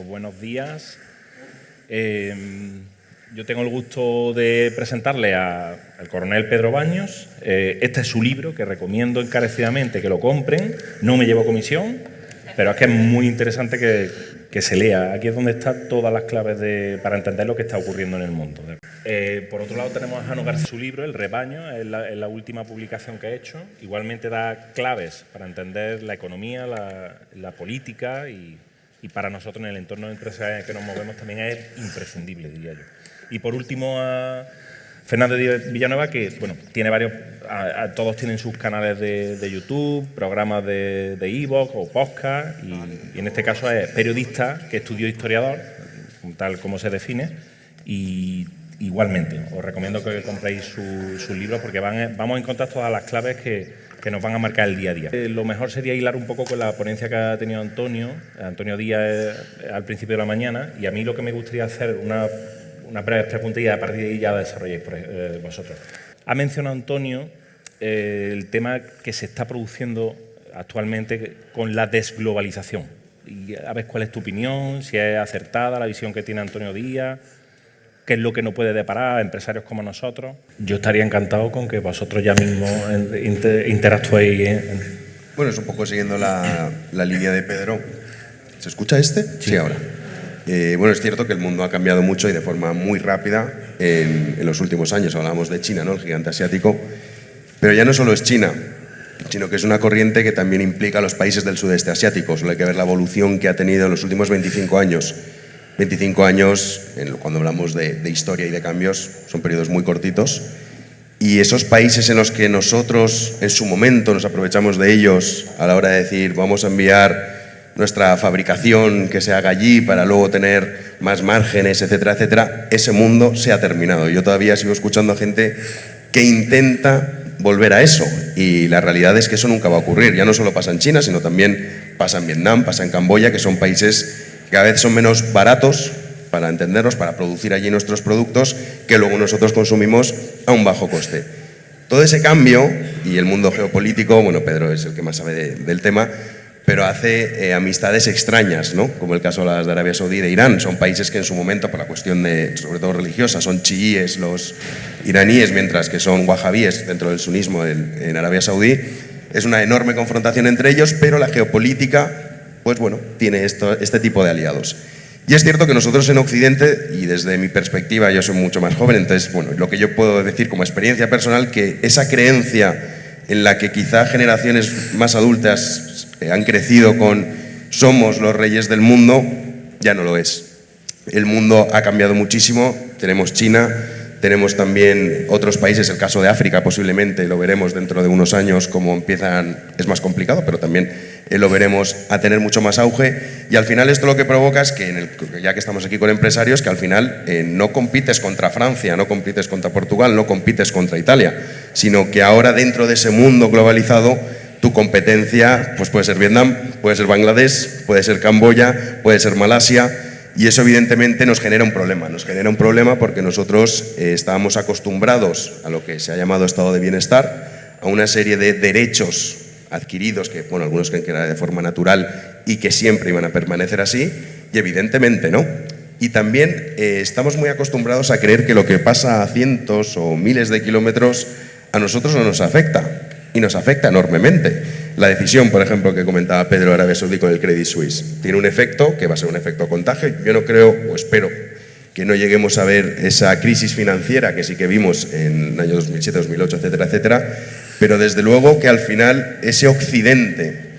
buenos días. Yo tengo el gusto de presentarle al coronel Pedro Baños. Este es su libro, que recomiendo encarecidamente que lo compren. No me llevo comisión, pero es que es muy interesante que se lea. Aquí es donde están todas las claves para entender lo que está ocurriendo en el mundo. Por otro lado tenemos a Jano García, su libro, El rebaño, es la última publicación que ha hecho. Igualmente da claves para entender la economía, la política y para nosotros en el entorno empresarial en el que nos movemos también es imprescindible, diría yo. Y por último a Fernando Díaz Villanueva, que bueno, tiene varios, todos tienen sus canales de YouTube, programas de iVoox o podcast, y en este caso es periodista que estudió historiador, tal como se define, y igualmente os recomiendo que compréis sus libros porque vamos a encontrar todas las claves que nos van a marcar el día a día. Lo mejor sería hilar un poco con la ponencia que ha tenido Antonio Díaz al principio de la mañana, y a mí lo que me gustaría hacer una breve pregunta y a partir de ahí ya desarrolléis vosotros. Ha mencionado Antonio el tema que se está produciendo actualmente con la desglobalización. Y a ver cuál es tu opinión, si es acertada la visión que tiene Antonio Díaz, qué es lo que nos puede deparar a empresarios como nosotros. Yo estaría encantado con que vosotros ya mismo interactuéis. Bueno, es un poco siguiendo la línea de Pedro. ¿Se escucha este? Sí, ahora. Bueno, es cierto que el mundo ha cambiado mucho y de forma muy rápida en los últimos años. Hablábamos de China, ¿no? El gigante asiático. Pero ya no solo es China, sino que es una corriente que también implica a los países del sudeste asiático. Solo hay que ver la evolución que ha tenido en los últimos 25 años. 25 años, cuando hablamos de historia y de cambios, son periodos muy cortitos. Y esos países en los que nosotros, en su momento, nos aprovechamos de ellos a la hora de decir vamos a enviar nuestra fabricación que se haga allí para luego tener más márgenes, etcétera, etcétera, ese mundo se ha terminado. Yo todavía sigo escuchando a gente que intenta volver a eso, y la realidad es que eso nunca va a ocurrir. Ya no solo pasa en China, sino también pasa en Vietnam, pasa en Camboya, que son países que cada vez son menos baratos, para entendernos, para producir allí nuestros productos, que luego nosotros consumimos a un bajo coste. Todo ese cambio, y el mundo geopolítico, bueno, Pedro es el que más sabe del tema, pero hace amistades extrañas, ¿no? Como el caso de las de Arabia Saudí y de Irán. Son países que en su momento, por la cuestión sobre todo religiosa, son chiíes los iraníes, mientras que son wahabíes dentro del sunismo en Arabia Saudí. Es una enorme confrontación entre ellos, pero la geopolítica, pues bueno, tiene este tipo de aliados. Y es cierto que nosotros en Occidente, y desde mi perspectiva, yo soy mucho más joven, entonces, bueno, lo que yo puedo decir como experiencia personal, que esa creencia en la que quizá generaciones más adultas han crecido con somos los reyes del mundo, ya no lo es. El mundo ha cambiado muchísimo, tenemos China, tenemos también otros países, el caso de África posiblemente, lo veremos dentro de unos años cómo empiezan, es más complicado, pero también lo veremos a tener mucho más auge, y al final esto lo que provoca es que, ya que estamos aquí con empresarios, que al final no compites contra Francia, no compites contra Portugal, no compites contra Italia, sino que ahora dentro de ese mundo globalizado tu competencia pues puede ser Vietnam, puede ser Bangladesh, puede ser Camboya, puede ser Malasia, y eso evidentemente nos genera un problema porque nosotros estábamos acostumbrados a lo que se ha llamado estado de bienestar, a una serie de derechos adquiridos que, bueno, algunos creen que era de forma natural y que siempre iban a permanecer así, y evidentemente no. Y también estamos muy acostumbrados a creer que lo que pasa a cientos o miles de kilómetros a nosotros no nos afecta, y nos afecta enormemente. La decisión, por ejemplo, que comentaba Pedro de Arabia Saudí con el Credit Suisse, tiene un efecto que va a ser un efecto contagio. Yo no creo, o espero, que no lleguemos a ver esa crisis financiera que sí que vimos en el año 2007, 2008, etcétera, etcétera, pero desde luego que al final ese Occidente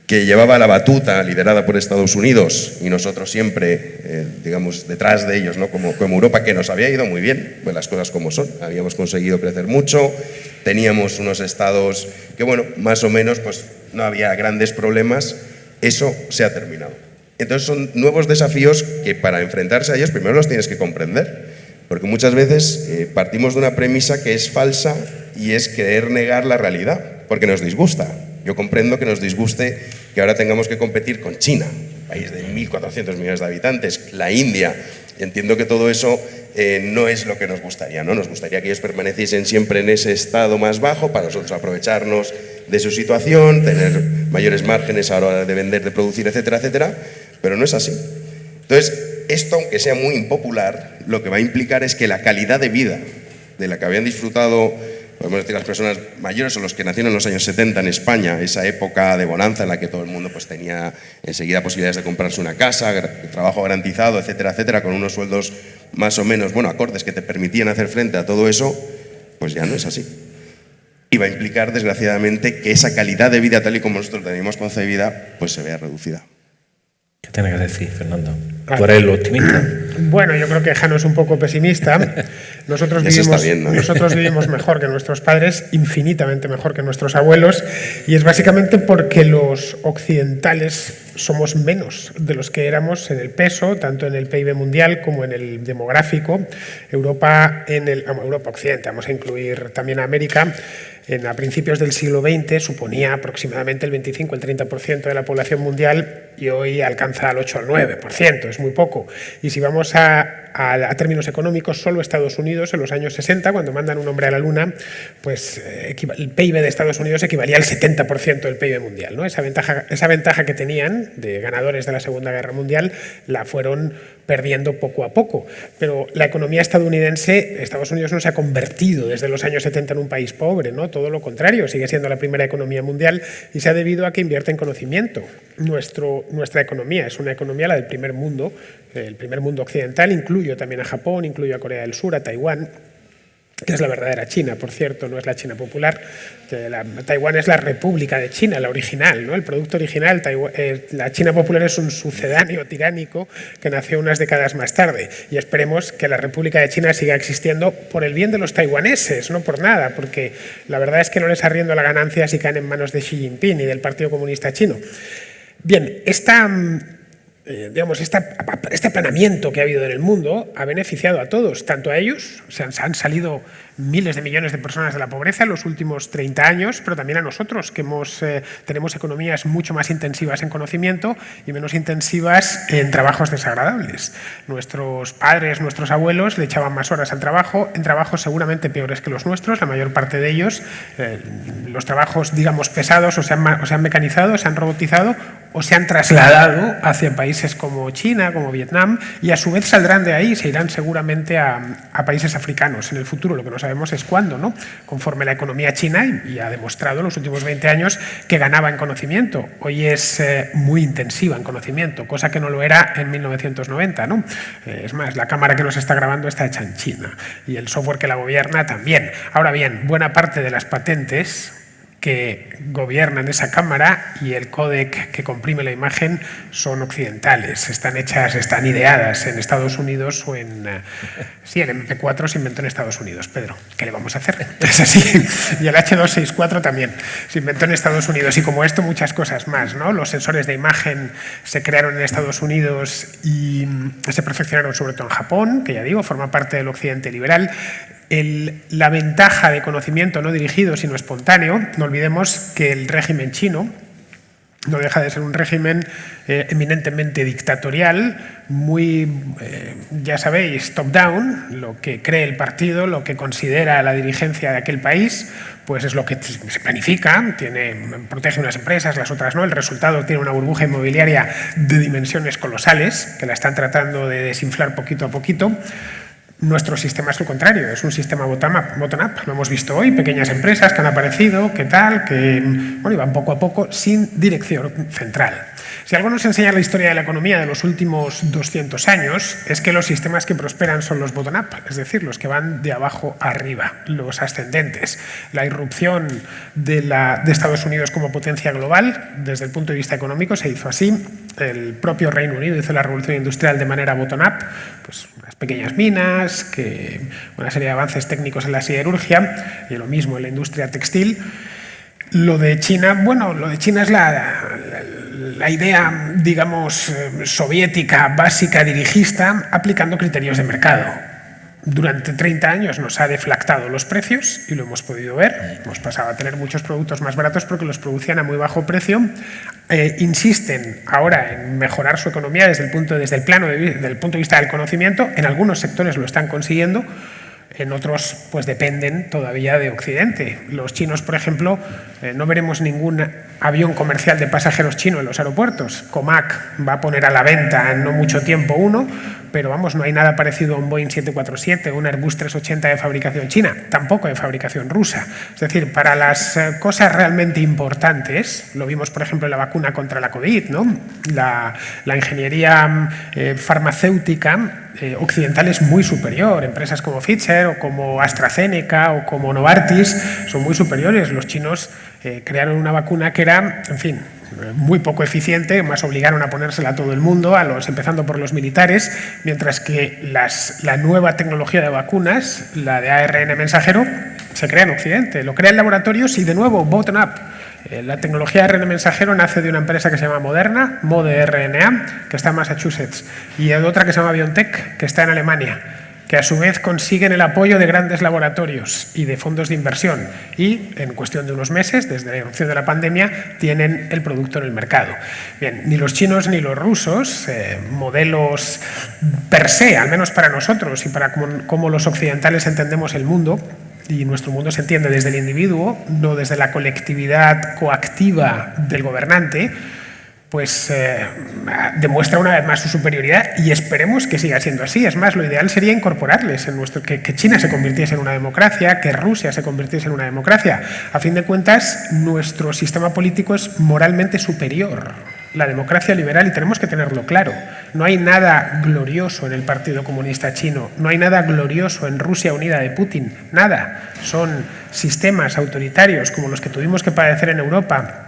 que llevaba la batuta liderada por Estados Unidos y nosotros siempre, digamos, detrás de ellos, ¿no? como Europa, que nos había ido muy bien, pues las cosas como son, habíamos conseguido crecer mucho, teníamos unos estados que, bueno, más o menos, pues no había grandes problemas, eso se ha terminado. Entonces son nuevos desafíos que para enfrentarse a ellos primero los tienes que comprender, porque muchas veces partimos de una premisa que es falsa y es querer negar la realidad, porque nos disgusta. Yo comprendo que nos disguste que ahora tengamos que competir con China, un país de 1.400 millones de habitantes, la India. Entiendo que todo eso no es lo que nos gustaría, ¿no? Nos gustaría que ellos permaneciesen siempre en ese estado más bajo para nosotros aprovecharnos de su situación, tener mayores márgenes a la hora de vender, de producir, etcétera, etcétera, pero no es así. Entonces, esto, aunque sea muy impopular, lo que va a implicar es que la calidad de vida de la que habían disfrutado, podemos decir, las personas mayores o los que nacieron en los años 70 en España, esa época de bonanza en la que todo el mundo pues, tenía enseguida posibilidades de comprarse una casa, trabajo garantizado, etcétera, etcétera, con unos sueldos más o menos, bueno, acordes que te permitían hacer frente a todo eso, pues ya no es así. Y va a implicar, desgraciadamente, que esa calidad de vida tal y como nosotros la teníamos concebida, pues se vea reducida. ¿Qué tienes que decir, Fernando? ¿Tú eres el optimista? Bueno, yo creo que Jano es un poco pesimista. Nosotros vivimos mejor que nuestros padres, infinitamente mejor que nuestros abuelos, y es básicamente porque los occidentales somos menos de los que éramos en el peso, tanto en el PIB mundial como en el demográfico. Europa Occidente, vamos a incluir también a América, a principios del siglo XX suponía aproximadamente el 25 el 30% de la población mundial y hoy alcanza el 8 al 9%, es muy poco. Y si vamos a términos económicos, solo Estados Unidos en los años 60, cuando mandan un hombre a la Luna, pues el PIB de Estados Unidos equivalía al 70% del PIB mundial, ¿no? Esa ventaja que tenían de ganadores de la Segunda Guerra Mundial la fueron perdiendo poco a poco. Pero la economía estadounidense, Estados Unidos no se ha convertido desde los años 70 en un país pobre, ¿no? Todo lo contrario, sigue siendo la primera economía mundial y se ha debido a que invierte en conocimiento. Nuestra economía es una economía, la del primer mundo, el primer mundo occidental, incluyo también a Japón, incluyo a Corea del Sur, a Taiwán, que es la verdadera China, por cierto, no es la China popular. Taiwán es la República de China, la original, ¿no? El producto original. La China popular es un sucedáneo tiránico que nació unas décadas más tarde y esperemos que la República de China siga existiendo por el bien de los taiwaneses, no por nada, porque la verdad es que no les arriendo la ganancia si caen en manos de Xi Jinping y del Partido Comunista Chino. Bien, este aplanamiento que ha habido en el mundo ha beneficiado a todos, tanto a ellos, o sea, han salido miles de millones de personas de la pobreza en los últimos 30 años, pero también a nosotros, que tenemos economías mucho más intensivas en conocimiento y menos intensivas en trabajos desagradables. Nuestros padres, nuestros abuelos le echaban más horas al trabajo, en trabajos seguramente peores que los nuestros, la mayor parte de ellos, los trabajos, digamos, pesados o se han mecanizado, se han robotizado o se han trasladado hacia países como China, como Vietnam, y a su vez saldrán de ahí y se irán seguramente a países africanos en el futuro. Lo que no sabemos es cuándo, ¿no? Conforme la economía china, y ha demostrado en los últimos 20 años que ganaba en conocimiento. Hoy es muy intensiva en conocimiento, cosa que no lo era en 1990, ¿no? Es más, la cámara que nos está grabando está hecha en China y el software que la gobierna también. Ahora bien, buena parte de las patentes que gobiernan esa cámara y el códec que comprime la imagen son occidentales, están ideadas en Estados Unidos o sí, el MP4 se inventó en Estados Unidos, Pedro, ¿qué le vamos a hacer? Es así. Y el H264 también se inventó en Estados Unidos y como esto muchas cosas más, ¿no? Los sensores de imagen se crearon en Estados Unidos y se perfeccionaron sobre todo en Japón, que ya digo, forma parte del occidente liberal. La ventaja de conocimiento no dirigido sino espontáneo, no olvidemos que el régimen chino no deja de ser un régimen eminentemente dictatorial, muy, ya sabéis, top-down, lo que cree el partido, lo que considera la dirigencia de aquel país, pues es lo que se planifica, protege unas empresas, las otras no, el resultado tiene una burbuja inmobiliaria de dimensiones colosales que la están tratando de desinflar poquito a poquito. Nuestro sistema es lo contrario, es un sistema bottom-up, lo hemos visto hoy, pequeñas empresas que han aparecido, que van poco a poco sin dirección central. Si algo nos enseña la historia de la economía de los últimos 200 años es que los sistemas que prosperan son los bottom-up, es decir, los que van de abajo arriba, los ascendentes. La irrupción de Estados Unidos como potencia global, desde el punto de vista económico, se hizo así. El propio Reino Unido hizo la revolución industrial de manera bottom-up, pues unas pequeñas minas, una serie de avances técnicos en la siderurgia y lo mismo en la industria textil. Lo de China es la idea, digamos, soviética, básica, dirigista, aplicando criterios de mercado. Durante 30 años nos ha deflactado los precios y lo hemos podido ver. Hemos pasado a tener muchos productos más baratos porque los producían a muy bajo precio. Insisten ahora en mejorar su economía desde el punto de vista del conocimiento. En algunos sectores lo están consiguiendo. En otros, pues dependen todavía de Occidente. Los chinos, por ejemplo, no veremos ningún avión comercial de pasajeros chino en los aeropuertos. Comac va a poner a la venta en no mucho tiempo uno, pero vamos, no hay nada parecido a un Boeing 747 o un Airbus 380 de fabricación china, tampoco de fabricación rusa. Es decir, para las cosas realmente importantes, lo vimos, por ejemplo, en la vacuna contra la COVID, ¿no? La ingeniería farmacéutica occidental es muy superior. Empresas como Pfizer o como AstraZeneca o como Novartis son muy superiores. Los chinos crearon una vacuna que era, en fin, muy poco eficiente, más obligaron a ponérsela a todo el mundo, empezando por los militares, mientras que la nueva tecnología de vacunas, la de ARN mensajero, se crea en Occidente. Lo crea en laboratorios y, de nuevo, bottom-up. La tecnología de ARN mensajero nace de una empresa que se llama Moderna, ModeRNA, que está en Massachusetts, y de otra que se llama BioNTech, que está en Alemania, que a su vez consiguen el apoyo de grandes laboratorios y de fondos de inversión, y en cuestión de unos meses, desde la irrupción de la pandemia, tienen el producto en el mercado. Bien, ni los chinos ni los rusos, modelos per se, al menos para nosotros y para cómo los occidentales entendemos el mundo, y nuestro mundo se entiende desde el individuo, no desde la colectividad coactiva del gobernante, pues demuestra una vez más su superioridad, y esperemos que siga siendo así. Es más, lo ideal sería incorporarles, que China se convirtiese en una democracia, que Rusia se convirtiese en una democracia. A fin de cuentas, nuestro sistema político es moralmente superior, la democracia liberal, y tenemos que tenerlo claro. No hay nada glorioso en el Partido Comunista Chino, no hay nada glorioso en Rusia unida de Putin, nada. Son sistemas autoritarios como los que tuvimos que padecer en Europa,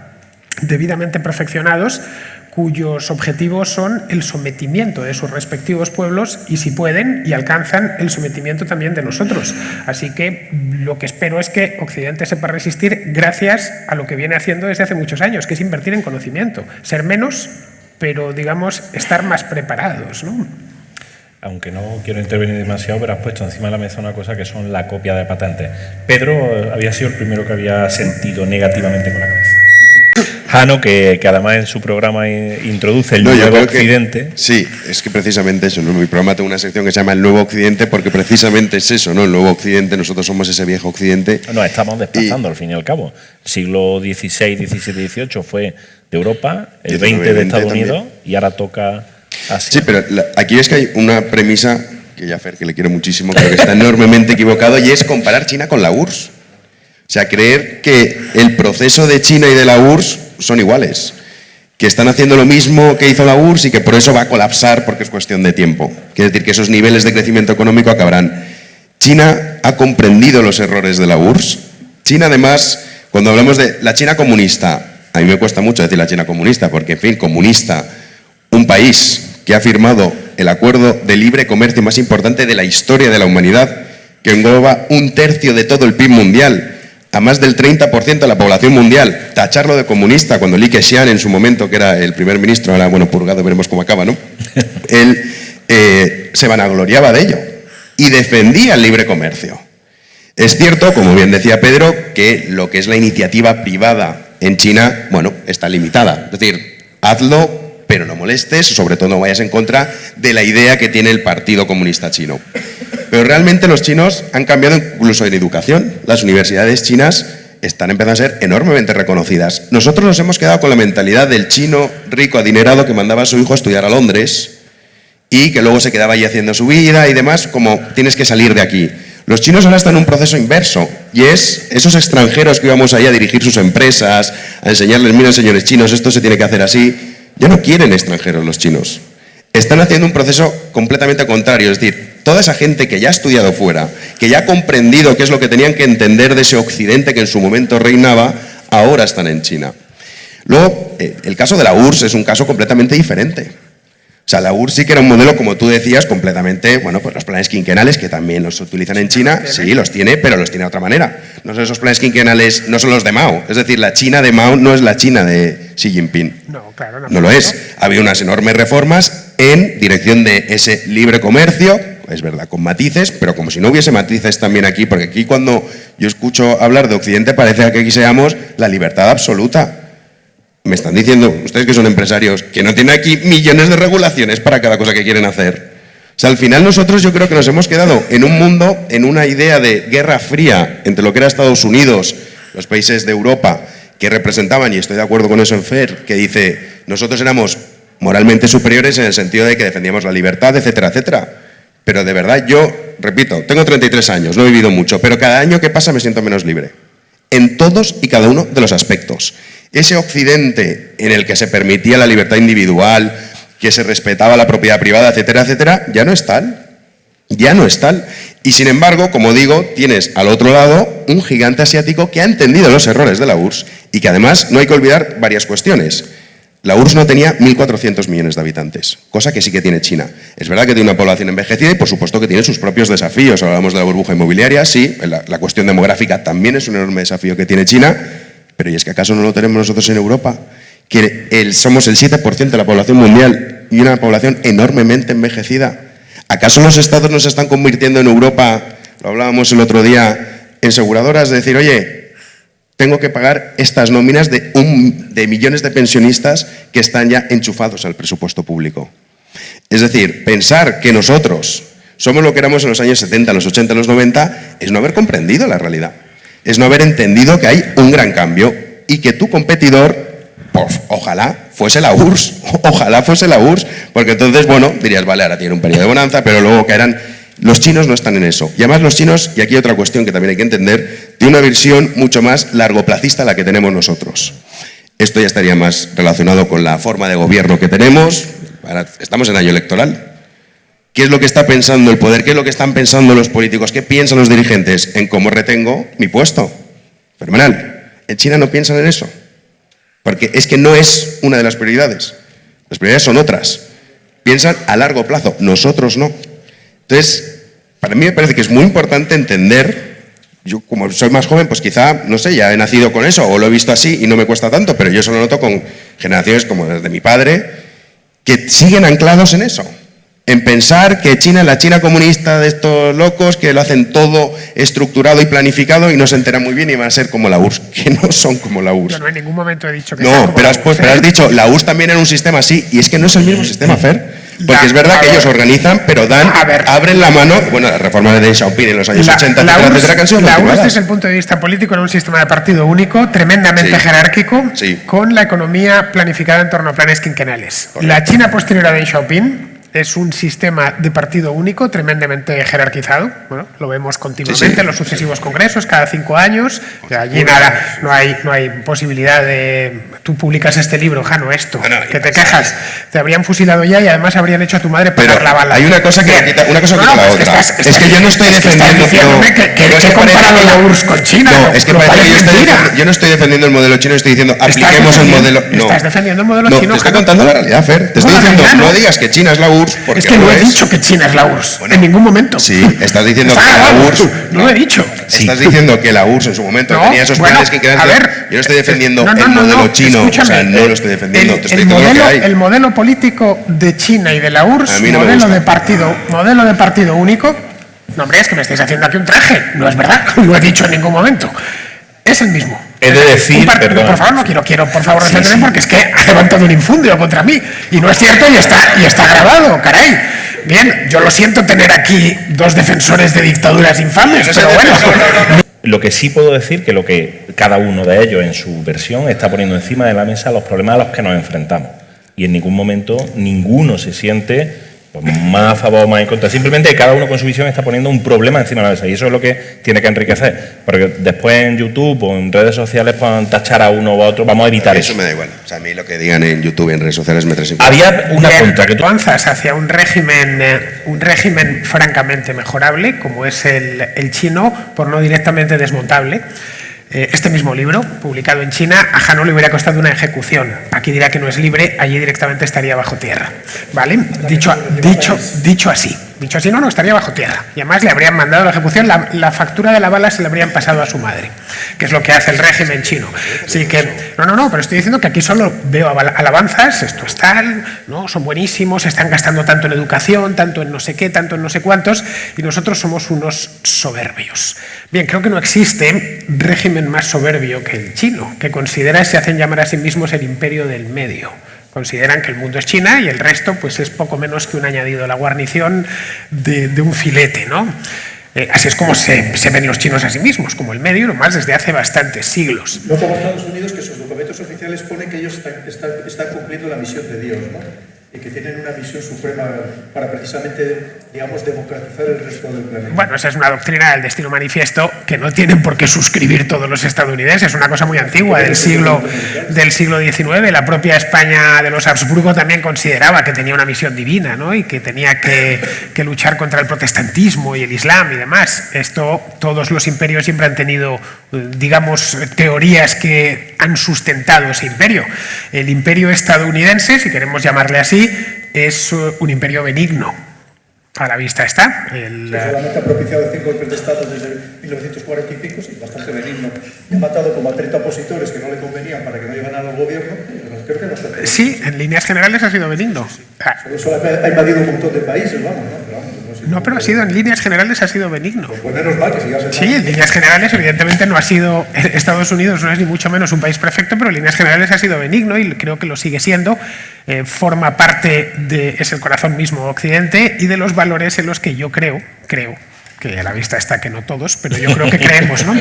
debidamente perfeccionados, cuyos objetivos son el sometimiento de sus respectivos pueblos y, si pueden y alcanzan, el sometimiento también de nosotros. Así que lo que espero es que Occidente sepa resistir gracias a lo que viene haciendo desde hace muchos años, que es invertir en conocimiento, ser menos, pero, digamos, estar más preparados, ¿no? Aunque no quiero intervenir demasiado, pero has puesto encima de la mesa una cosa que son la copia de patentes. Pedro había sido el primero que había sentido negativamente con la cabeza. Jano, que además en su programa introduce el Nuevo Occidente. Sí, es que precisamente eso, ¿no? En mi programa tengo una sección que se llama El Nuevo Occidente, porque precisamente es eso, ¿no? El Nuevo Occidente, nosotros somos ese viejo Occidente. Nos estamos desplazando, al fin y al cabo. Siglo XVI, XVII, XVIII fue de Europa, el XX de Estados Unidos, y ahora toca Asia. Sí, pero aquí es que hay una premisa que ya Fer, que le quiero muchísimo, creo que está enormemente equivocado, y es comparar China con la URSS. O sea, creer que el proceso de China y de la URSS son iguales, que están haciendo lo mismo que hizo la URSS y que por eso va a colapsar porque es cuestión de tiempo. Quiere decir que esos niveles de crecimiento económico acabarán. China ha comprendido los errores de la URSS. China, además, cuando hablamos de la China comunista, a mí me cuesta mucho decir la China comunista, porque, en fin, comunista, un país que ha firmado el acuerdo de libre comercio más importante de la historia de la humanidad, que engloba 1/3 de todo el PIB mundial, a más del 30% de la población mundial, tacharlo de comunista, cuando Li Keqiang en su momento, que era el primer ministro, ahora, bueno, purgado, veremos cómo acaba, ¿no? Él se vanagloriaba de ello y defendía el libre comercio. Es cierto, como bien decía Pedro, que lo que es la iniciativa privada en China, bueno, está limitada. Es decir, hazlo, pero no molestes, sobre todo no vayas en contra de la idea que tiene el Partido Comunista Chino. Pero realmente los chinos han cambiado incluso en educación. Las universidades chinas están empezando a ser enormemente reconocidas. Nosotros nos hemos quedado con la mentalidad del chino rico, adinerado, que mandaba a su hijo a estudiar a Londres y que luego se quedaba allí haciendo su vida y demás, como tienes que salir de aquí. Los chinos ahora están en un proceso inverso, y es esos extranjeros que íbamos ahí a dirigir sus empresas, a enseñarles, miren señores chinos, esto se tiene que hacer así. Ya no quieren extranjeros los chinos. Están haciendo un proceso completamente contrario, es decir, toda esa gente que ya ha estudiado fuera, que ya ha comprendido qué es lo que tenían que entender de ese Occidente que en su momento reinaba, ahora están en China. Luego, el caso de la URSS es un caso completamente diferente. O sea, la URSS sí que era un modelo, como tú decías, completamente, bueno, pues los planes quinquenales, que también los utilizan en China, sí, los tiene, pero los tiene de otra manera. No son esos planes quinquenales, no son los de Mao. Es decir, la China de Mao no es la China de Xi Jinping. No, claro, no lo es. Ha habido unas enormes reformas en dirección de ese libre comercio, es verdad, con matices, pero como si no hubiese matices también aquí, porque aquí cuando yo escucho hablar de Occidente parece que aquí seamos la libertad absoluta. Me están diciendo, ustedes que son empresarios, que no tienen aquí millones de regulaciones para cada cosa que quieren hacer. O sea, al final nosotros yo creo que nos hemos quedado en un mundo, en una idea de guerra fría entre lo que era Estados Unidos, los países de Europa, que representaban, y estoy de acuerdo con eso en Fer, que dice, nosotros éramos moralmente superiores en el sentido de que defendíamos la libertad, etcétera, etcétera. Pero de verdad, yo, repito, tengo 33 años, no he vivido mucho, pero cada año que pasa me siento menos libre. En todos y cada uno de los aspectos. Ese occidente en el que se permitía la libertad individual, que se respetaba la propiedad privada, etcétera, etcétera, ya no es tal. Ya no es tal. Y sin embargo, como digo, tienes al otro lado un gigante asiático que ha entendido los errores de la URSS y que además no hay que olvidar varias cuestiones. La URSS no tenía 1.400 millones de habitantes, cosa que sí que tiene China. Es verdad que tiene una población envejecida y por supuesto que tiene sus propios desafíos. Hablamos de la burbuja inmobiliaria, sí, la cuestión demográfica también es un enorme desafío que tiene China, pero ¿y es que acaso no lo tenemos nosotros en Europa? Que somos el 7% de la población mundial y una población enormemente envejecida. ¿Acaso los estados nos están convirtiendo en Europa, lo hablábamos el otro día, en aseguradoras, de decir, oye, tengo que pagar estas nóminas de millones de pensionistas que están ya enchufados al presupuesto público? Es decir, pensar que nosotros somos lo que éramos en los años 70, los 80, los 90, es no haber comprendido la realidad. Es no haber entendido que hay un gran cambio y que tu competidor, pues ojalá fuese la URSS, porque entonces, bueno, dirías, vale, ahora tiene un periodo de bonanza, pero luego caerán. Los chinos no están en eso. Y además los chinos, y aquí hay otra cuestión que también hay que entender, tienen una visión mucho más largoplacista a la que tenemos nosotros. Esto ya estaría más relacionado con la forma de gobierno que tenemos. Ahora estamos en año electoral. ¿Qué es lo que está pensando el poder? ¿Qué es lo que están pensando los políticos? ¿Qué piensan los dirigentes? En cómo retengo mi puesto. Fenomenal. En China no piensan en eso. Porque es que no es una de las prioridades. Las prioridades son otras. Piensan a largo plazo. Nosotros no. Entonces, para mí me parece que es muy importante entender, yo como soy más joven, pues quizá, no sé, ya he nacido con eso o lo he visto así y no me cuesta tanto, pero yo eso lo noto con generaciones como las de mi padre, que siguen anclados en eso. En pensar que China es la China comunista de estos locos que lo hacen todo estructurado y planificado y no se enteran muy bien y van a ser como la URSS, que no son como la URSS. Yo no en ningún momento he dicho que no, sea como pero la URSS, has dicho, la URSS también era un sistema así, y es que no es el mismo sistema, Fer. Porque es verdad que ellos organizan, pero abren la mano, bueno, las reformas de Deng Xiaoping en los años 80, la URSS, desde el punto de vista político, era un sistema de partido único, tremendamente jerárquico, con la economía planificada en torno a planes quinquenales. Correcto. La China posterior a Deng Xiaoping es un sistema de partido único tremendamente jerarquizado. Bueno, lo vemos continuamente en los sucesivos congresos, cada 5 años. Allí nada, no hay posibilidad de... Tú publicas este libro, Jano, esto, que te quejas. Te habrían fusilado ya y además habrían hecho a tu madre pagar la bala. Hay una cosa que quita la otra. Es que yo no estoy defendiendo... que he comparado la URSS con China. No, es que parece que yo no estoy defendiendo el modelo chino, estoy diciendo apliquemos el modelo... No, estás defendiendo el modelo chino. No, te estoy contando la realidad, Fer. Te estoy diciendo, no digas que China es la URSS. Es que no he dicho que China es la URSS, bueno, en ningún momento. Sí, estás diciendo que la URSS... No lo he dicho. Estás diciendo que la URSS en su momento tenía esos planes que querían... Yo no estoy defendiendo el modelo chino, o sea, no lo estoy defendiendo. Te estoy diciendo lo que hay. El modelo político de China y de la URSS, modelo de partido único... No, hombre, es que me estáis haciendo aquí un traje. No es verdad, no lo he dicho en ningún momento. Es el mismo. He de decir, perdón. Por favor, no quiero por favor, defenderme porque es que ha levantado un infundio contra mí. Y no es cierto y está grabado, caray. Bien, yo lo siento tener aquí 2 defensores de dictaduras infames, pero bueno. Lo que sí puedo decir que lo que cada uno de ellos en su versión está poniendo encima de la mesa los problemas a los que nos enfrentamos. Y en ningún momento ninguno se siente pues, más a favor o más en contra. Simplemente cada uno con su visión está poniendo un problema encima de la mesa y eso es lo que tiene que enriquecer. Porque después en YouTube o en redes sociales puedan tachar a uno o a otro, vamos a evitar eso. Eso me da igual. O sea, a mí lo que digan en YouTube, en redes sociales me trae. Había una contra que tú avanzas hacia un régimen francamente mejorable, como es el chino, por no directamente desmontable. Este mismo libro, publicado en China, a Jano le hubiera costado una ejecución. Aquí dirá que no es libre, allí directamente estaría bajo tierra. ¿Vale? Dicho así. Dicho así, no, estaría bajo tierra. Y además le habrían mandado la ejecución, la factura de la bala se la habrían pasado a su madre, que es lo que hace el régimen chino. Así que, no, pero estoy diciendo que aquí solo veo alabanzas, esto es tal, ¿no? Son buenísimos, están gastando tanto en educación, tanto en no sé qué, tanto en no sé cuántos, y nosotros somos unos soberbios. Bien, creo que no existe régimen más soberbio que el chino, que considera y se hacen llamar a sí mismos el imperio del medio. Consideran que el mundo es China y el resto pues es poco menos que un añadido, la guarnición de un filete, ¿no? Así es como se ven los chinos a sí mismos, como el medio, y lo más desde hace bastantes siglos. No como Estados Unidos, que sus documentos oficiales ponen que ellos están cumpliendo la misión de Dios, ¿no? Y que tienen una misión suprema para precisamente, digamos, democratizar el resto del planeta. Bueno, esa es una doctrina del destino manifiesto que no tienen por qué suscribir todos los estadounidenses, es una cosa muy antigua del siglo XIX. La propia España de los Habsburgo también consideraba que tenía una misión divina, ¿no? Y que tenía que luchar contra el protestantismo y el islam y demás. Esto, todos los imperios siempre han tenido, digamos, teorías que han sustentado ese imperio. El imperio estadounidense, si queremos llamarle así, es un imperio benigno. A la vista está. Solamente ha propiciado 5 golpes de Estado desde 1945, sí, bastante benigno. Y ha matado como a 30 opositores que no le convenían para que no llegara al gobierno. Creo que no está. Sí, en líneas generales ha sido benigno. Solo ha invadido un montón de países, vamos, ¿no? Pero vamos, no, pero ha sido, en líneas generales ha sido benigno. Pues menos mal que sigas. Sí, en líneas generales evidentemente no ha sido, Estados Unidos no es ni mucho menos un país perfecto, pero en líneas generales ha sido benigno y creo que lo sigue siendo. Forma parte es el corazón mismo de Occidente y de los valores en los que yo creo que a la vista está que no todos, pero yo creo que creemos, ¿no?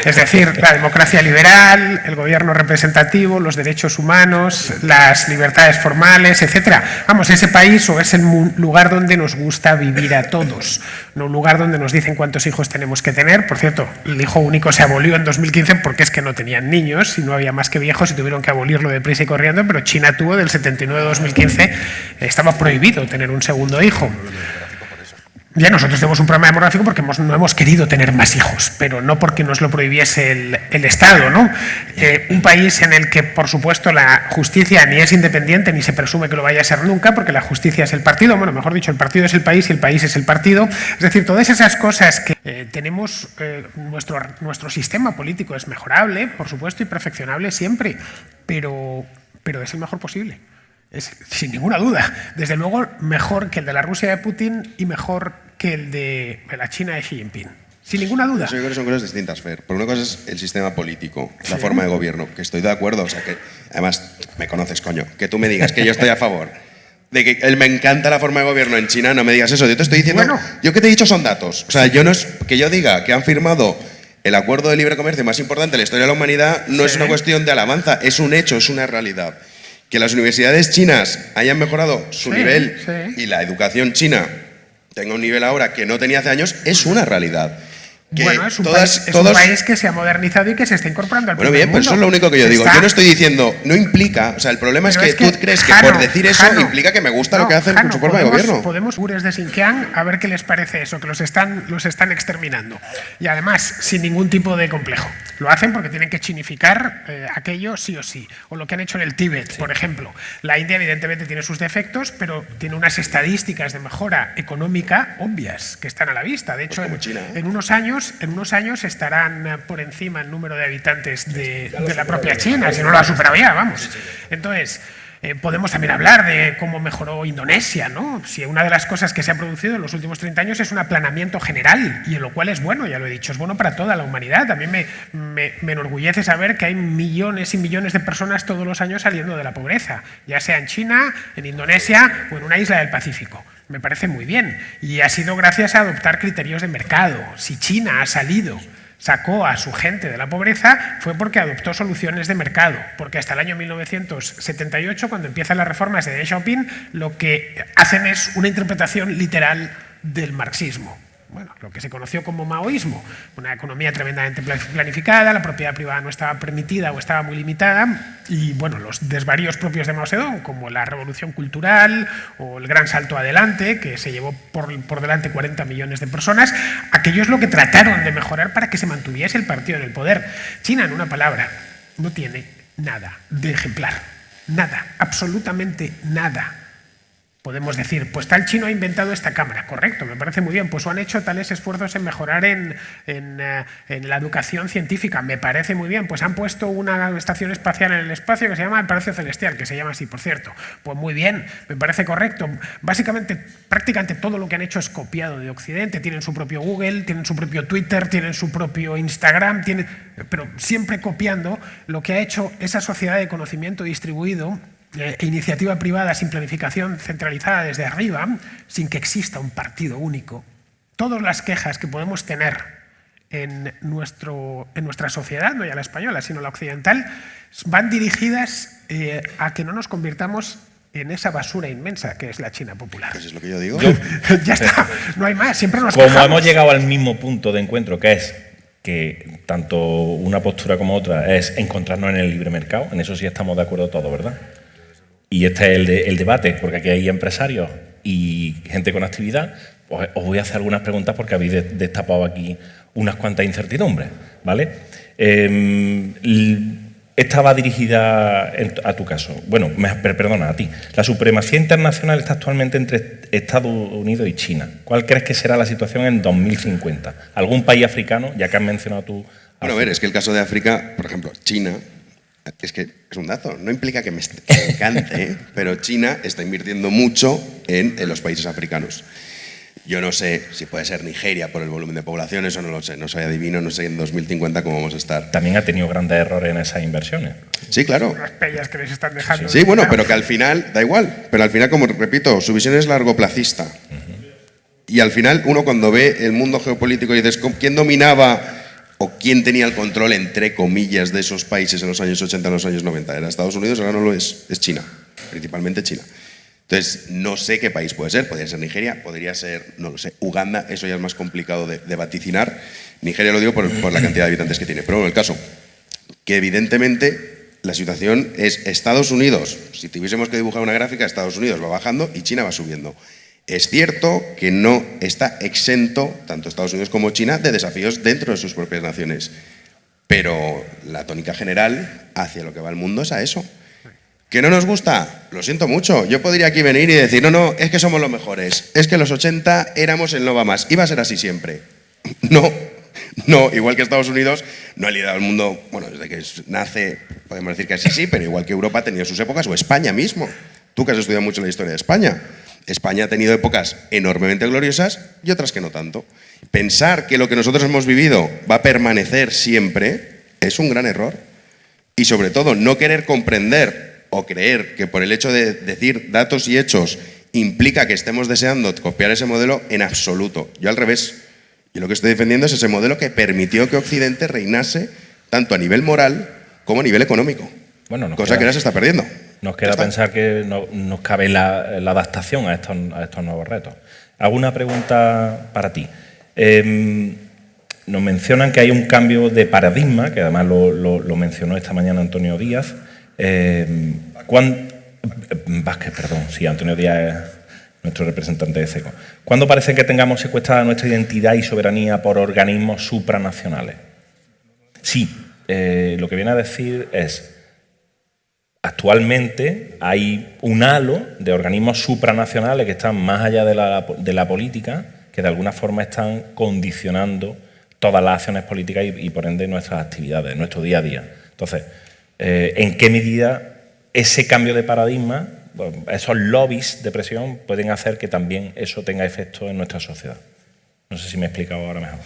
Es decir, la democracia liberal, el gobierno representativo, los derechos humanos, las libertades formales, etcétera. Vamos, ese país o es el lugar donde nos gusta vivir a todos, no un lugar donde nos dicen cuántos hijos tenemos que tener. Por cierto, el hijo único se abolió en 2015 porque es que no tenían niños y no había más que viejos y tuvieron que abolirlo deprisa y corriendo, pero China tuvo del 79 a 2015, estaba prohibido tener un segundo hijo. Ya nosotros tenemos un problema demográfico porque no hemos querido tener más hijos, pero no porque nos lo prohibiese el Estado, ¿no? Un país en el que, por supuesto, la justicia ni es independiente ni se presume que lo vaya a ser nunca, porque la justicia es el partido, bueno, mejor dicho, el partido es el país y el país es el partido. Es decir, todas esas cosas que tenemos, nuestro sistema político es mejorable, por supuesto, y perfeccionable siempre, pero es el mejor posible. Es, sin ninguna duda, desde luego mejor que el de la Rusia de Putin y mejor que el de la China de Xi Jinping. Sin ninguna duda. Yo creo que son cosas distintas, Fer. Por una cosa es el sistema político, la forma de gobierno, que estoy de acuerdo, o sea que, además, me conoces, coño, que tú me digas que yo estoy a favor de que me encanta la forma de gobierno en China, no me digas eso. Yo te estoy diciendo, bueno, yo que te he dicho son datos. O sea, yo no es que yo diga que han firmado el acuerdo de libre comercio más importante de la historia de la humanidad, no es una cuestión de alabanza, es un hecho, es una realidad. Que las universidades chinas hayan mejorado su nivel y la educación china tenga un nivel ahora que no tenía hace años es una realidad. Que bueno, es un país que se ha modernizado y que se está incorporando al primer mundo. Pues eso es lo único que yo digo. Yo no estoy diciendo, no implica, o sea, el problema es que tú crees que por decir eso implica que me gusta lo que hacen con su forma de gobierno. Podemos ures de Xinjiang a ver qué les parece eso, que los están exterminando. Y además, sin ningún tipo de complejo. Lo hacen porque tienen que chinificar aquello sí o sí. O lo que han hecho en el Tíbet, por ejemplo. La India evidentemente tiene sus defectos, pero tiene unas estadísticas de mejora económica obvias que están a la vista. De hecho, en unos años estarán por encima el número de habitantes de la propia China, si no lo ha superado ya, vamos. Entonces, podemos también hablar de cómo mejoró Indonesia, ¿no? Si una de las cosas que se ha producido en los últimos 30 años es un aplanamiento general, y en lo cual es bueno, ya lo he dicho, es bueno para toda la humanidad. A mí me enorgullece saber que hay millones y millones de personas todos los años saliendo de la pobreza, ya sea en China, en Indonesia o en una isla del Pacífico. Me parece muy bien, y ha sido gracias a adoptar criterios de mercado. Si China sacó a su gente de la pobreza, fue porque adoptó soluciones de mercado, porque hasta el año 1978, cuando empiezan las reformas de Deng Xiaoping, lo que hacen es una interpretación literal del marxismo. Bueno, lo que se conoció como maoísmo, una economía tremendamente planificada, la propiedad privada no estaba permitida o estaba muy limitada, y bueno, los desvaríos propios de Mao Zedong, como la revolución cultural o el gran salto adelante, que se llevó por delante 40 millones de personas, aquello es lo que trataron de mejorar para que se mantuviese el partido en el poder. China, en una palabra, no tiene nada de ejemplar, nada, absolutamente nada. Podemos decir, pues tal chino ha inventado esta cámara, correcto, me parece muy bien, pues o han hecho tales esfuerzos en mejorar en la educación científica, me parece muy bien, pues han puesto una estación espacial en el espacio que se llama el Palacio Celestial, que se llama así, por cierto, pues muy bien, me parece correcto. Básicamente, prácticamente todo lo que han hecho es copiado de Occidente, tienen su propio Google, tienen su propio Twitter, tienen su propio Instagram, pero siempre copiando lo que ha hecho esa sociedad de conocimiento distribuido iniciativa privada sin planificación centralizada desde arriba, sin que exista un partido único. Todas las quejas que podemos tener en nuestra sociedad, no ya la española, sino la occidental, van dirigidas a que no nos convirtamos en esa basura inmensa que es la China popular. Pues es lo que yo digo. Ya está, no hay más, siempre nos Como quejamos. hemos llegado al mismo punto de encuentro, que es que tanto una postura como otra es encontrarnos en el libre mercado, en eso sí estamos de acuerdo todos, ¿verdad? Y este es el debate, porque aquí hay empresarios y gente con actividad. Pues os voy a hacer algunas preguntas porque habéis destapado aquí unas cuantas incertidumbres, ¿vale? Esta va dirigida a tu caso. Bueno, perdona, a ti. La supremacía internacional está actualmente entre Estados Unidos y China. ¿Cuál crees que será la situación en 2050? ¿Algún país africano, ya que has mencionado tú? Bueno, a ver, es que el caso de África, por ejemplo, China, es que es un dato, no implica que me encante, pero China está invirtiendo mucho en los países africanos. Yo no sé si puede ser Nigeria por el volumen de población, eso no lo sé, no soy adivino, no sé en 2050 cómo vamos a estar. También ha tenido grandes errores en esas inversiones. Sí, claro. Las pellas que les están dejando. Sí, bueno, pero que al final, da igual, pero al final, como repito, su visión es largoplacista. Y al final, uno cuando ve el mundo geopolítico y dices, ¿quién dominaba o quién tenía el control, entre comillas, de esos países en los años 80, en los años 90? Era Estados Unidos, ahora no lo es China, principalmente China. Entonces, no sé qué país puede ser. Podría ser Nigeria, podría ser, no lo sé, Uganda. Eso ya es más complicado de vaticinar. Nigeria lo digo por la cantidad de habitantes que tiene. Pero bueno, el caso, que evidentemente la situación es Estados Unidos. Si tuviésemos que dibujar una gráfica, Estados Unidos va bajando y China va subiendo. Es cierto que no está exento, tanto Estados Unidos como China, de desafíos dentro de sus propias naciones. Pero la tónica general hacia lo que va el mundo es a eso. ¿Que no nos gusta? Lo siento mucho. Yo podría aquí venir y decir, no, es que somos los mejores. Es que los 80 éramos el no va más. Iba a ser así siempre. No, igual que Estados Unidos no ha liderado el mundo, bueno, desde que nace, podemos decir que es así, pero igual que Europa ha tenido sus épocas, o España mismo. Tú que has estudiado mucho la historia de España. España ha tenido épocas enormemente gloriosas y otras que no tanto. Pensar que lo que nosotros hemos vivido va a permanecer siempre es un gran error. Y sobre todo, no querer comprender o creer que por el hecho de decir datos y hechos implica que estemos deseando copiar ese modelo, en absoluto. Yo al revés. Yo lo que estoy defendiendo es ese modelo que permitió que Occidente reinase tanto a nivel moral como a nivel económico. Bueno, cosa que ahora se está perdiendo. Nos queda pensar que nos cabe la adaptación a estos nuevos retos. ¿Alguna pregunta para ti? Nos mencionan que hay un cambio de paradigma, que además lo mencionó esta mañana Antonio Díaz. Vázquez, perdón, sí, Antonio Díaz es nuestro representante de CECO. ¿Cuándo parece que tengamos secuestrada nuestra identidad y soberanía por organismos supranacionales? Sí, lo que viene a decir es, actualmente hay un halo de organismos supranacionales que están más allá de la política, que de alguna forma están condicionando todas las acciones políticas y por ende nuestras actividades, nuestro día a día. Entonces, ¿en qué medida ese cambio de paradigma, esos lobbies de presión, pueden hacer que también eso tenga efecto en nuestra sociedad? No sé si me he explicado ahora mejor.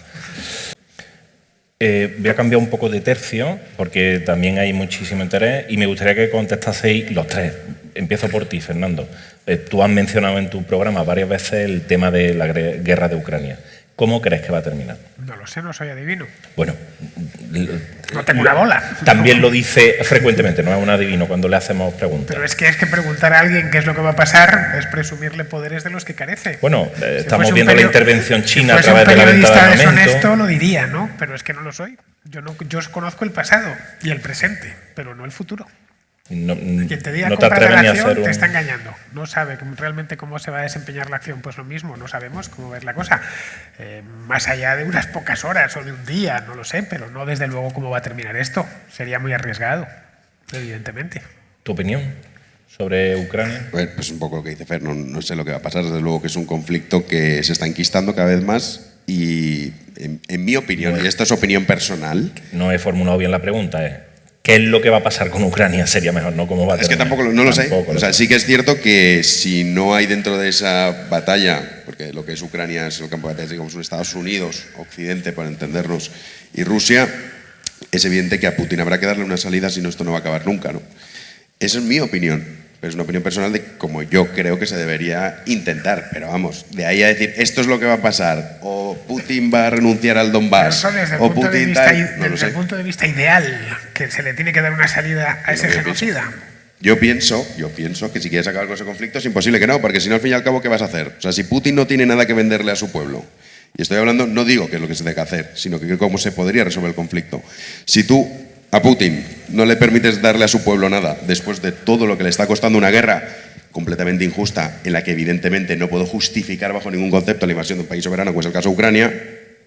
Voy a cambiar un poco de tercio, porque también hay muchísimo interés, y me gustaría que contestaseis los tres. Empiezo por ti, Fernando. Tú has mencionado en tu programa varias veces el tema de la guerra de Ucrania. ¿Cómo crees que va a terminar? No lo sé, no soy adivino. Bueno, no tengo una bola. También lo dice frecuentemente, no es un adivino cuando le hacemos preguntas. Pero es que preguntar a alguien qué es lo que va a pasar es presumirle poderes de los que carece. Bueno, estamos viendo la intervención china a través de la venta de armamento. Si fuese un periodista deshonesto lo diría, ¿no? Pero es que no lo soy. Yo conozco el pasado y el presente, pero no el futuro. Quien te diga no te comprar la atreves ni a acción hacer te está engañando. No sabe realmente cómo se va a desempeñar la acción. Pues lo mismo, no sabemos cómo ver la cosa. Más allá de unas pocas horas o de un día, no lo sé, pero no desde luego cómo va a terminar esto. Sería muy arriesgado, evidentemente. ¿Tu opinión sobre Ucrania? Pues un poco lo que dice Fer, no sé lo que va a pasar. Desde luego que es un conflicto que se está enquistando cada vez más y en mi opinión, y esta es opinión personal... No he formulado bien la pregunta, ¿qué es lo que va a pasar con Ucrania? Sería mejor, ¿no? ¿Cómo va a terminar? Es que tampoco no lo sé. O sea, sí que es cierto que si no hay dentro de esa batalla, porque lo que es Ucrania es el campo de batalla, digamos, un Estados Unidos, Occidente, para entendernos, y Rusia, es evidente que a Putin habrá que darle una salida, si no esto no va a acabar nunca, ¿no? Esa es mi opinión. Pero es una opinión personal de cómo yo creo que se debería intentar. Pero vamos, de ahí a decir, esto es lo que va a pasar, o Putin va a renunciar al Donbass, o Putin tal, no lo sé. Desde el punto de vista ideal, que se le tiene que dar una salida a ese genocida. Yo pienso que si quieres acabar con ese conflicto es imposible que no, porque si no, al fin y al cabo, ¿qué vas a hacer? O sea, si Putin no tiene nada que venderle a su pueblo, y estoy hablando, no digo que es lo que se tenga que hacer, sino que cómo se podría resolver el conflicto. Si tú a Putin no le permites darle a su pueblo nada, después de todo lo que le está costando una guerra completamente injusta, en la que evidentemente no puedo justificar bajo ningún concepto la invasión de un país soberano, como es el caso de Ucrania,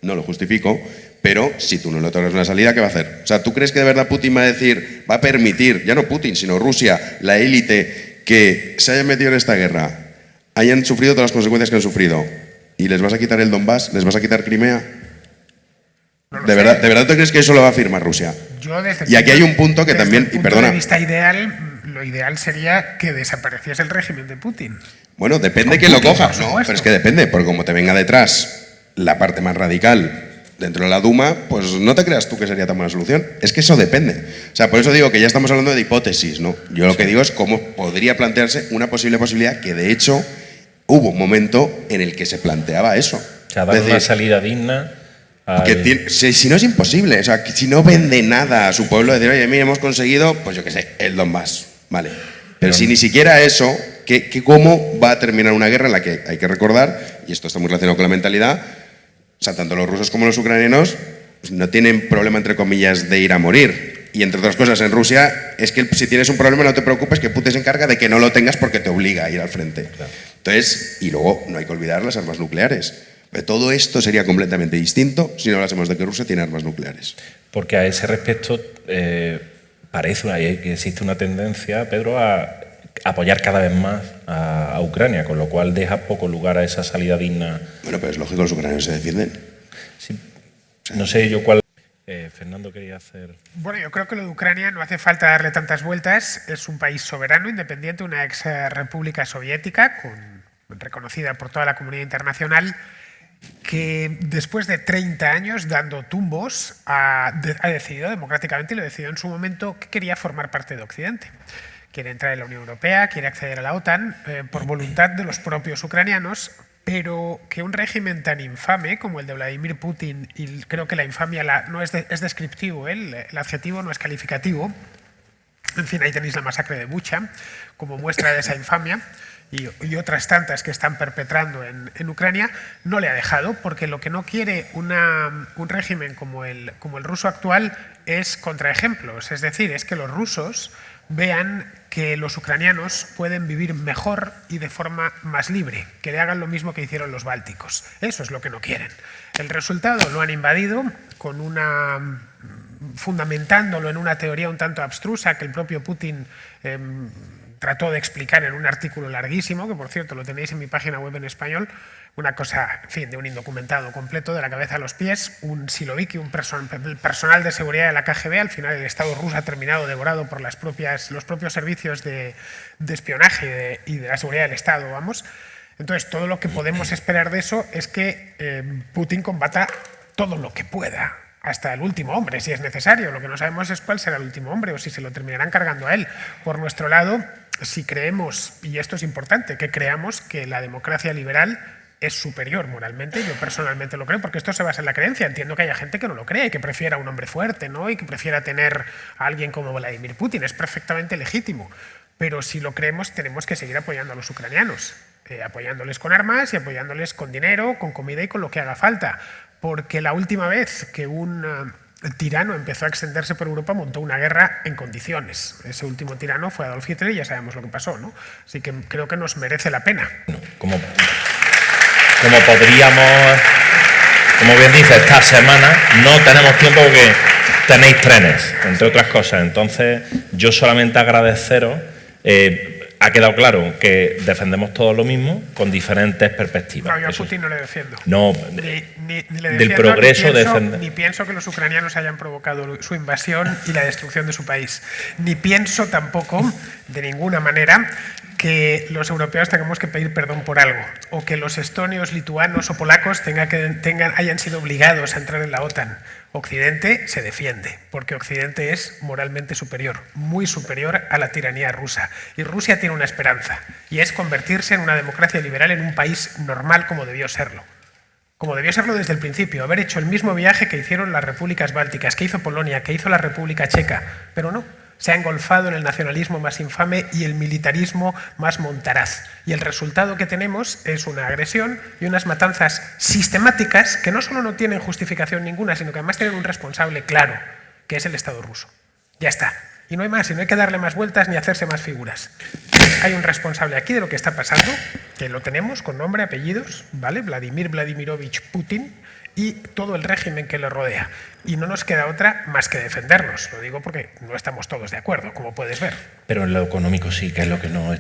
no lo justifico, pero si tú no le otorgas una salida, ¿qué va a hacer? O sea, ¿tú crees que de verdad Putin va a decir, va a permitir, ya no Putin, sino Rusia, la élite, que se hayan metido en esta guerra, hayan sufrido todas las consecuencias que han sufrido, y les vas a quitar el Donbass, les vas a quitar Crimea? ¿De verdad tú crees que eso lo va a firmar Rusia? Y aquí hay un punto que también, y perdona. Desde el punto de vista ideal, lo ideal sería que desapareciese el régimen de Putin. Bueno, depende que lo coja, no, pero es que depende, porque como te venga detrás la parte más radical dentro de la Duma, pues no te creas tú que sería tan buena solución. Es que eso depende. O sea, por eso digo que ya estamos hablando de hipótesis, ¿no? Yo lo que digo es cómo podría plantearse una posible posibilidad, que de hecho hubo un momento en el que se planteaba eso. O sea, dar una salida digna. Si no es imposible, o sea, que si no vende nada a su pueblo, decir, oye, mira, hemos conseguido, pues yo qué sé, el Donbass, vale. Pero si ni siquiera eso, ¿cómo va a terminar una guerra en la que hay que recordar, y esto está muy relacionado con la mentalidad, o sea, tanto los rusos como los ucranianos pues, no tienen problema, entre comillas, de ir a morir. Y entre otras cosas, en Rusia, es que si tienes un problema no te preocupes, que Putin se encarga de que no lo tengas porque te obliga a ir al frente. Claro. Entonces, y luego no hay que olvidar las armas nucleares. Todo esto sería completamente distinto si no hablásemos de que Rusia tiene armas nucleares. Porque a ese respecto parece que existe una tendencia, Pedro, a apoyar cada vez más a Ucrania, con lo cual deja poco lugar a esa salida digna. Bueno, pero es lógico, los ucranianos se defienden. Sí. No sé yo cuál... Fernando quería hacer... Bueno, yo creo que lo de Ucrania no hace falta darle tantas vueltas. Es un país soberano, independiente, una ex república soviética, reconocida por toda la comunidad internacional, que después de 30 años dando tumbos ha decidido democráticamente, y lo decidió en su momento, que quería formar parte de Occidente. Quiere entrar en la Unión Europea, quiere acceder a la OTAN por voluntad de los propios ucranianos, pero que un régimen tan infame como el de Vladimir Putin, y creo que la infamia no es descriptivo, el adjetivo no es calificativo. En fin, ahí tenéis la masacre de Bucha como muestra de esa infamia, y otras tantas que están perpetrando en Ucrania, no le ha dejado, porque lo que no quiere un régimen como el ruso actual es contraejemplos, es decir, es que los rusos vean que los ucranianos pueden vivir mejor y de forma más libre, que le hagan lo mismo que hicieron los bálticos. Eso es lo que no quieren. El resultado lo han invadido fundamentándolo en una teoría un tanto abstrusa que el propio Putin trató de explicar en un artículo larguísimo, que por cierto lo tenéis en mi página web en español, una cosa, en fin, de un indocumentado completo, de la cabeza a los pies, un siloviki, el personal de seguridad de la KGB. Al final el Estado ruso ha terminado devorado por los propios servicios de espionaje y de la seguridad del Estado, vamos. Entonces, todo lo que podemos esperar de eso es que Putin combata todo lo que pueda, hasta el último hombre, si es necesario. Lo que no sabemos es cuál será el último hombre o si se lo terminarán cargando a él. Por nuestro lado, si creemos, y esto es importante, que creamos que la democracia liberal es superior moralmente, yo personalmente lo creo, porque esto se basa en la creencia. Entiendo que haya gente que no lo cree y que prefiera un hombre fuerte, ¿no? Y que prefiera tener a alguien como Vladimir Putin. Es perfectamente legítimo. Pero si lo creemos, tenemos que seguir apoyando a los ucranianos, apoyándoles con armas y apoyándoles con dinero, con comida y con lo que haga falta. Porque la última vez que un tirano empezó a extenderse por Europa, montó una guerra en condiciones. Ese último tirano fue Adolf Hitler y ya sabemos lo que pasó, ¿no? Así que creo que nos merece la pena. Como podríamos, como bien dice, esta semana no tenemos tiempo porque tenéis trenes, entre otras cosas. Entonces, yo solamente agradeceros. Ha quedado claro que defendemos todos lo mismo con diferentes perspectivas. No, yo a Putin no le defiendo. No, ni le defiendo, del progreso ni pienso que los ucranianos hayan provocado su invasión y la destrucción de su país. Ni pienso tampoco, de ninguna manera, que los europeos tengamos que pedir perdón por algo, o que los estonios, lituanos o polacos hayan sido obligados a entrar en la OTAN. Occidente se defiende, porque Occidente es moralmente superior, muy superior a la tiranía rusa. Y Rusia tiene una esperanza, y es convertirse en una democracia liberal en un país normal como debió serlo. Como debió serlo desde el principio, haber hecho el mismo viaje que hicieron las repúblicas bálticas, que hizo Polonia, que hizo la República Checa, pero no. Se ha engolfado en el nacionalismo más infame y el militarismo más montaraz. Y el resultado que tenemos es una agresión y unas matanzas sistemáticas que no solo no tienen justificación ninguna, sino que además tienen un responsable claro, que es el Estado ruso. Ya está. Y no hay más, y no hay que darle más vueltas ni hacerse más figuras. Hay un responsable aquí de lo que está pasando, que lo tenemos con nombre, apellidos, ¿vale? Vladimir Vladimirovich Putin, y todo el régimen que le rodea. Y no nos queda otra más que defendernos. Lo digo porque no estamos todos de acuerdo, como puedes ver. Pero en lo económico sí, que es lo que nos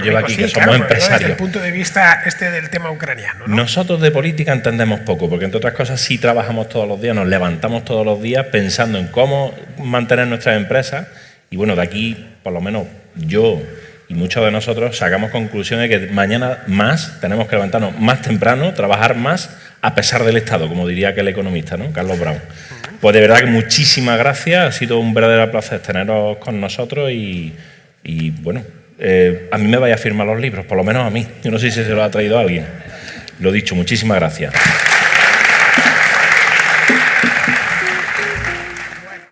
lleva aquí, sí, que somos empresarios. Desde el punto de vista del tema ucraniano, ¿no? Nosotros de política entendemos poco, porque entre otras cosas sí trabajamos todos los días, nos levantamos todos los días pensando en cómo mantener nuestras empresas. Y bueno, de aquí, por lo menos yo y muchos de nosotros sacamos conclusiones de que mañana más tenemos que levantarnos más temprano, trabajar más a pesar del Estado, como diría aquel economista, ¿no? Carlos Brown. Pues de verdad que muchísimas gracias, ha sido un verdadero placer teneros con nosotros y bueno, a mí me vaya a firmar los libros, por lo menos a mí. Yo no sé si se lo ha traído a alguien. Lo dicho, muchísimas gracias.